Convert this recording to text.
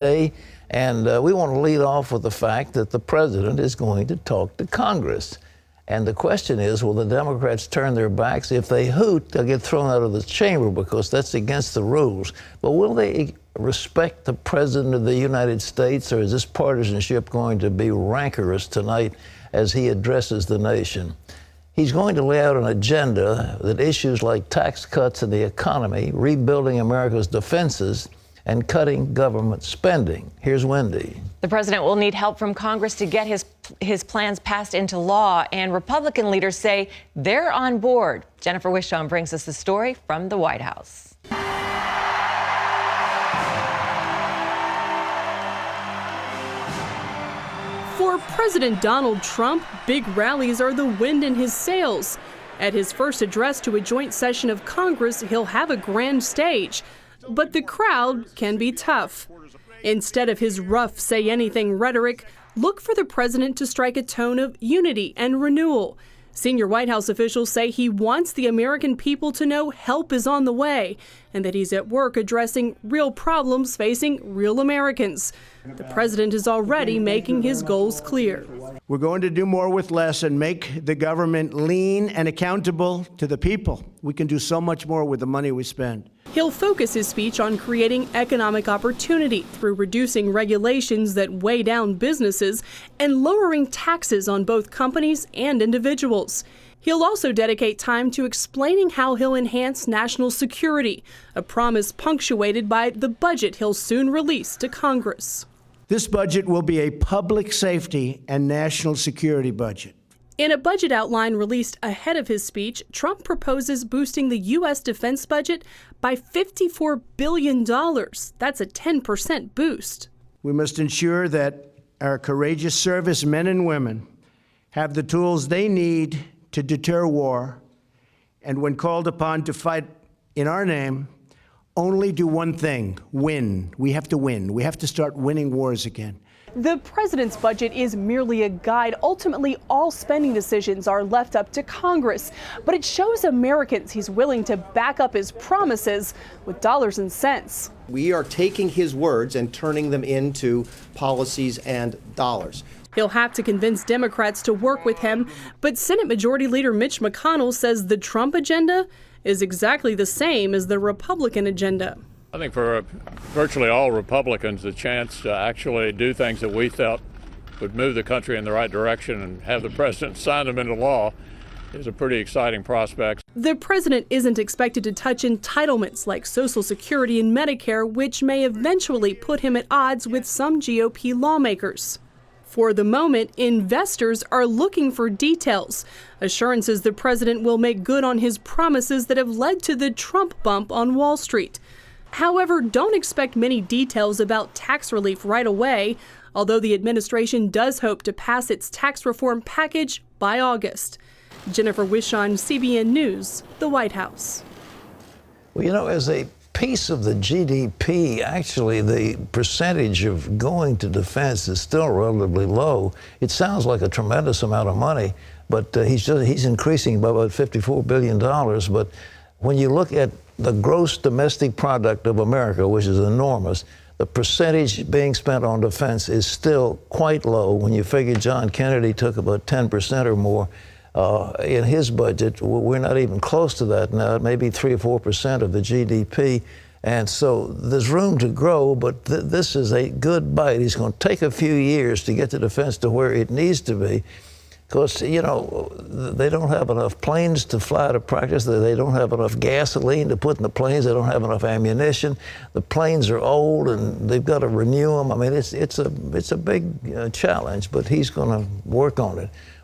today, and we want to lead off with the fact that the president is going to talk to Congress. And the question is, will the Democrats turn their backs? If they hoot, they'll get thrown out of the chamber because that's against the rules. But will they respect the President of the United States, or is this partisanship going to be rancorous tonight as he addresses the nation? He's going to lay out an agenda that issues like tax cuts in the economy, rebuilding America's defenses, and cutting government spending. Here's Wendy. The president will need help from Congress to get his plans passed into law, and Republican leaders say they're on board. Jennifer Wishon brings us the story from the White House. For President Donald Trump, big rallies are the wind in his sails. At his first address to a joint session of Congress, he'll have a grand stage. But the crowd can be tough. Instead of his rough say-anything rhetoric, look for the president to strike a tone of unity and renewal. Senior White House officials say he wants the American people to know help is on the way and that he's at work addressing real problems facing real Americans. The president is already making his goals clear. We're going to do more with less and make the government lean and accountable to the people. We can do so much more with the money we spend. He'll focus his speech on creating economic opportunity through reducing regulations that weigh down businesses and lowering taxes on both companies and individuals. He'll also dedicate time to explaining how he'll enhance national security, a promise punctuated by the budget he'll soon release to Congress. This budget will be a public safety and national security budget. In a budget outline released ahead of his speech, Trump proposes boosting the U.S. defense budget by $54 billion. That's a 10% boost. We must ensure that our courageous servicemen and women have the tools they need to deter war, and when called upon to fight in our name, only do one thing: win. We have to win. We have to start winning wars again. The president's budget is merely a guide. Ultimately, all spending decisions are left up to Congress. But it shows Americans he's willing to back up his promises with dollars and cents. We are taking his words and turning them into policies and dollars. He'll have to convince Democrats to work with him, but Senate Majority Leader Mitch McConnell says the Trump agenda is exactly the same as the Republican agenda. I think for virtually all Republicans, the chance to actually do things that we felt would move the country in the right direction and have the president sign them into law is a pretty exciting prospect. The president isn't expected to touch entitlements like Social Security and Medicare, which may eventually put him at odds with some GOP lawmakers. For the moment, investors are looking for details, assurances the president will make good on his promises that have led to the Trump bump on Wall Street. However, don't expect many details about tax relief right away, although the administration does hope to pass its tax reform package by August. Jennifer Wishon, CBN News, the White House. Well, you know, as a piece of the GDP, actually, the percentage of going to defense is still relatively low. It sounds like a tremendous amount of money, but he's increasing by about $54 billion. But when you look at the gross domestic product of America, which is enormous, the percentage being spent on defense is still quite low. When you figure John Kennedy took about 10% or more in his budget, we're not even close to that now, maybe 3 or 4% of the GDP. And so there's room to grow, but this is a good bite. It's going to take a few years to get the defense to where it needs to be. Because, you know, they don't have enough planes to fly to practice. They don't have enough gasoline to put in the planes. They don't have enough ammunition. The planes are old, and they've got to renew them. I mean, it's a big challenge, but he's going to work on it.